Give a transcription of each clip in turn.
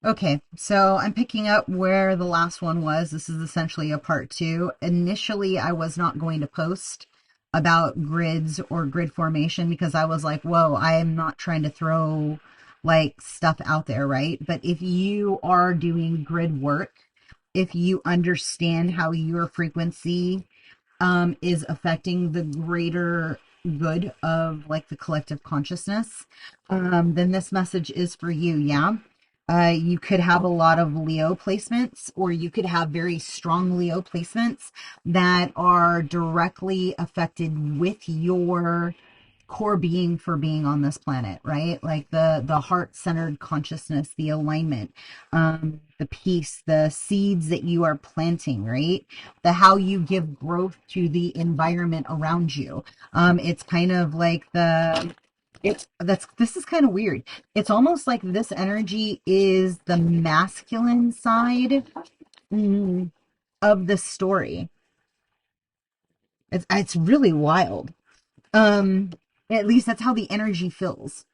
Okay, so I'm picking up where the last one was. This is essentially a part two. Initially, I was not going to post about grids or grid formation because I was like, whoa, I am not trying to throw like stuff out there, right? But if you are doing grid work, if you understand how your frequency is affecting the greater good of like the collective consciousness, then this message is for you. Yeah. You could have a lot of Leo placements, or you could have very strong Leo placements that are directly affected with your core being for being on this planet, right? Like the heart-centered consciousness, the alignment, the peace, the seeds that you are planting, right? The how you give growth to the environment around you. It's kind of like the it's that's this is kind of weird. It's almost like this energy is the masculine side mm, of the story. It's really wild. Um, at least that's how the energy feels.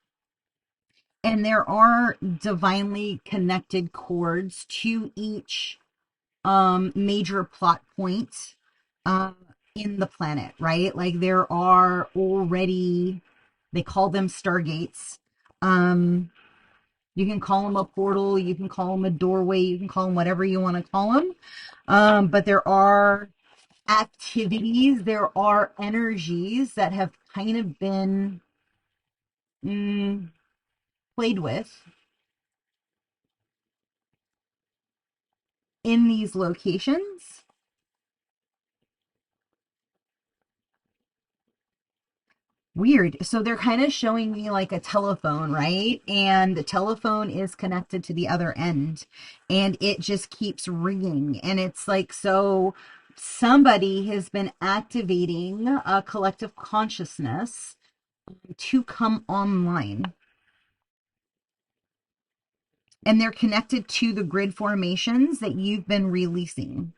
And there are divinely connected chords to each major plot point um in the planet, right? Like there are already, they call them stargates. Um you can call them a portal, you can call them a doorway, you can call them whatever you want to call them. But there are activities, there are energies that have kind of been mm, played with in these locations. Weird. So they're kind of showing me like a telephone, right? And the telephone is connected to the other end and it just keeps ringing. And it's like, so somebody has been activating a collective consciousness to come online. And they're connected to the grid formations that you've been releasing.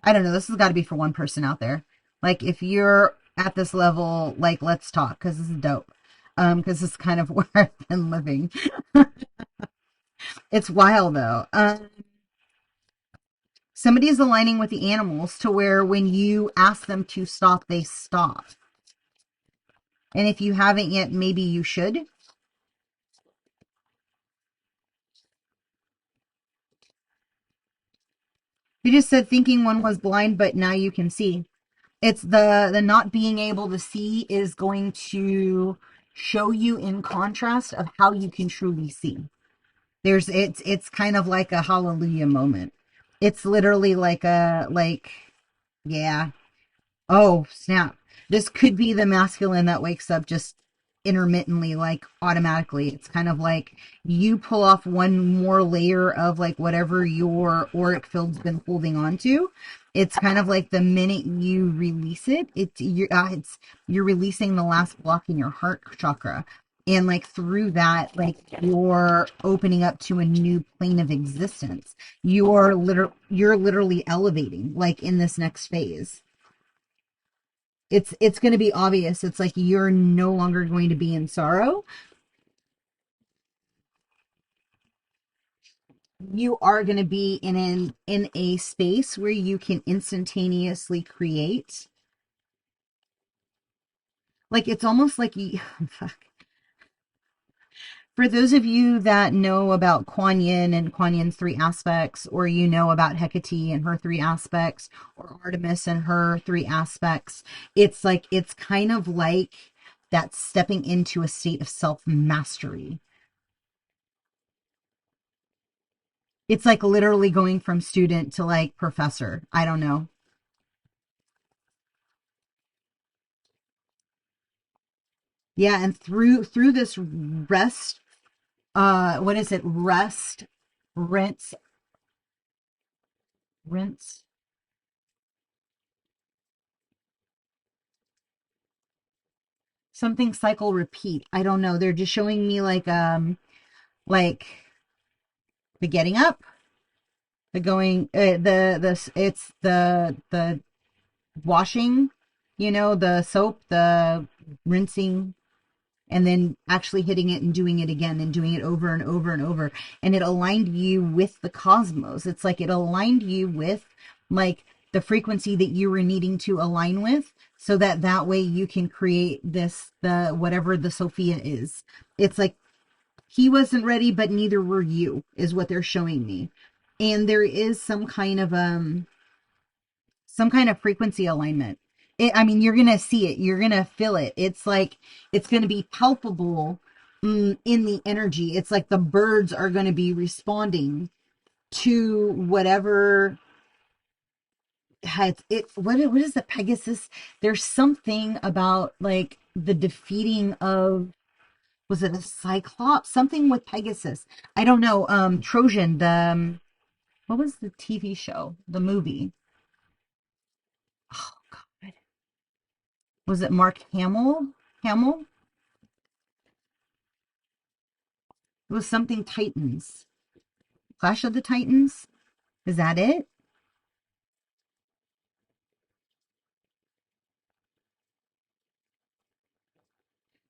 I don't know. This has got to be for one person out there. Like, if you're at this level, like, let's talk because this is dope. Because this is kind of where I've been living. It's wild though. Somebody is aligning with the animals to where when you ask them to stop, they stop. And if you haven't yet, maybe you should. You just said thinking one was blind, but now you can see. It's the not being able to see is going to show you in contrast of how you can truly see. It's kind of like a hallelujah moment. It's literally like yeah. Oh, snap. This could be the masculine that wakes up just intermittently, like automatically. It's kind of like you pull off one more layer of like whatever your auric field's been holding on to. It's kind of like the minute you release it, you're releasing the last block in your heart chakra. And like through that, like you're opening up to a new plane of existence. You're literally elevating like in this next phase. It's going to be obvious. It's like you're no longer going to be in sorrow. You are going to be in a space where you can instantaneously create. Like it's almost like you, fuck. For those of you that know about Kuan Yin and Kuan Yin's three aspects, or you know about Hecate and her three aspects, or Artemis and her three aspects, it's like it's kind of like that stepping into a state of self mastery. It's like literally going from student to like professor. I don't know. Yeah, and through this rest, what is it? Rest, rinse, rinse, something cycle repeat. I don't know. They're just showing me like the getting up, the going, the it's the washing, the soap, the rinsing. and then actually hitting it and doing it again and doing it over and over and over. And it aligned you with the cosmos. It's like it aligned you with like the frequency that you were needing to align with, so that that way you can create this, the whatever the Sophia is. It's like he wasn't ready, but neither were you, is what they're showing me. And there is some kind of frequency alignment. I mean, you're gonna see it, you're gonna feel it. It's like it's gonna be palpable, in the energy. It's like the birds are gonna be responding to whatever has it. What is the Pegasus? There's something about like the defeating of, was it a Cyclops? Something with Pegasus. I don't know. Trojan. The what was the TV show? The movie. Oh God. Was it Mark Hamill? Hamill? It was something Titans. Clash of the Titans? Is that it?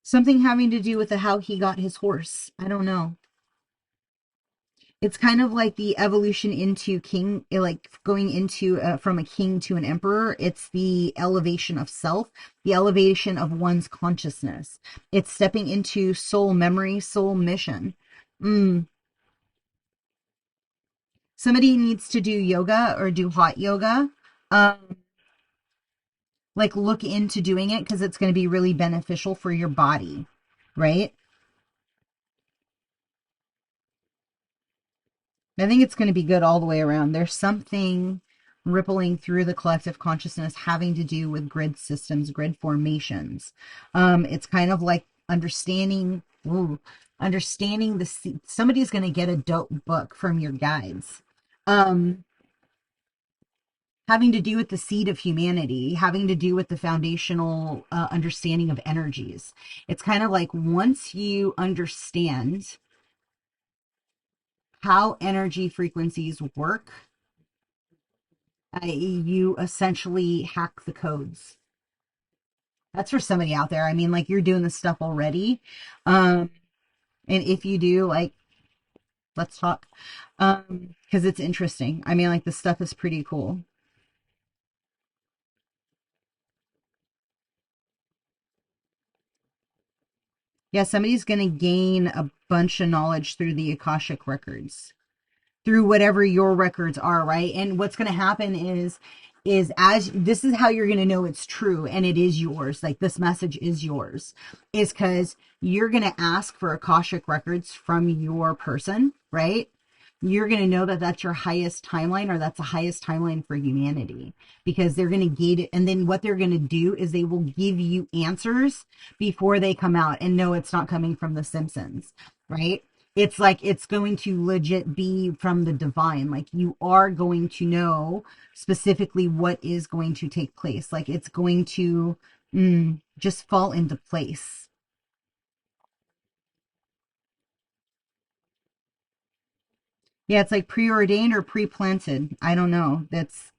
Something having to do with the, how he got his horse. I don't know. It's kind of like the evolution into king, like going into from a king to an emperor. It's the elevation of self, the elevation of one's consciousness. It's stepping into soul memory, soul mission. Mm. Somebody needs to do yoga or do hot yoga. Um, like look into doing it because it's going to be really beneficial for your body, right? I think it's going to be good all the way around. There's something rippling through the collective consciousness having to do with grid systems, grid formations. It's kind of like understanding, understanding the, somebody's going to get a dope book from your guides. Um, Having to do with the seed of humanity, having to do with the foundational understanding of energies. It's kind of like once you understand how energy frequencies work, you essentially hack the codes. That's for somebody out there. I mean, like you're doing this stuff already. Um, and if you do, like, let's talk. Because it's interesting. I mean, like the stuff is pretty cool. Yeah, somebody's going to gain a bunch of knowledge through the Akashic records, through whatever your records are, right? And what's going to happen is as this is how you're going to know it's true and it is yours, like this message is yours, is because you're going to ask for Akashic records from your person, right? You're going to know that that's your highest timeline, or that's the highest timeline for humanity, because they're going to gate it. And then what they're going to do is they will give you answers before they come out, and no, it's not coming from the Simpsons, right? It's like it's going to legit be from the divine. Like you are going to know specifically what is going to take place. Like it's going to just fall into place. Yeah, it's like preordained or pre-planted. I don't know. That's,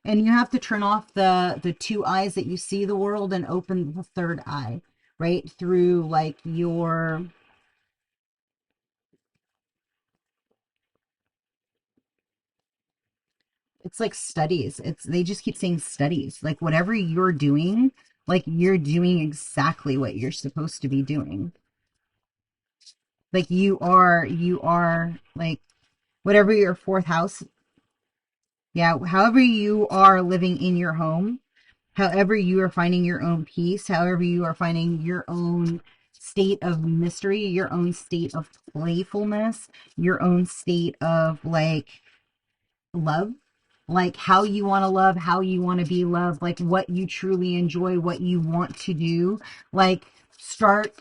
and you have to turn off the two eyes that you see the world and open the third eye, right? Through like your, it's like studies. It's, they just keep saying studies. Like whatever you're doing, like you're doing exactly what you're supposed to be doing. Like you are like whatever your fourth house, yeah, however you are living in your home, however you are finding your own peace, however you are finding your own state of mystery, your own state of playfulness, your own state of like love, like how you want to love, how you want to be loved, like what you truly enjoy, what you want to do, like start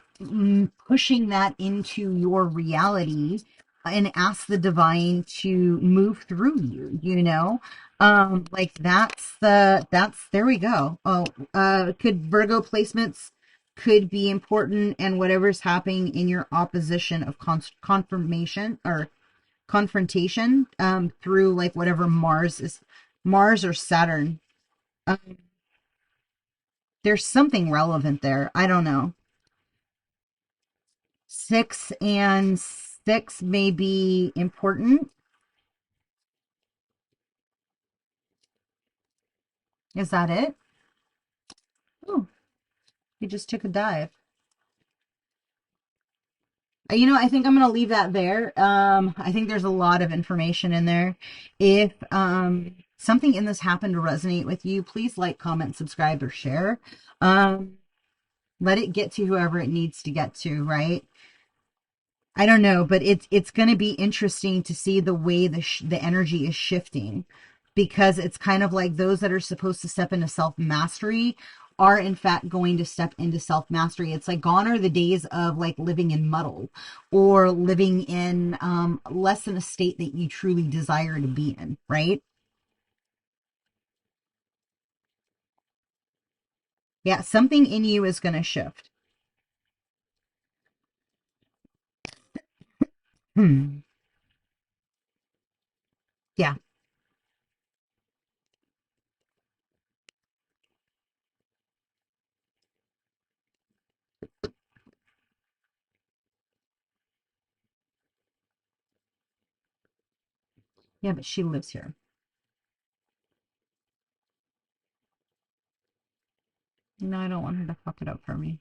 pushing that into your reality and ask the divine to move through you, you know? Like that's there we go. Oh, could Virgo placements could be important, and whatever's happening in your opposition of confirmation or confrontation through like whatever Mars is Mars or Saturn. Um, there's something relevant there. I don't know. 6 may be important. Is that it? Oh, you just took a dive. I think I'm going to leave that there. I think there's a lot of information in there. If something in this happened to resonate with you, please like, comment, subscribe, or share. Um, let it get to whoever it needs to get to, right? I don't know, but it's going to be interesting to see the way the energy is shifting, because it's kind of like those that are supposed to step into self mastery are in fact going to step into self mastery. It's like gone are the days of like living in muddle or living in less than a state that you truly desire to be in, right? Yeah, something in you is going to shift. Hmm. Yeah, yeah, but she lives here. No, I don't want her to fuck it up for me.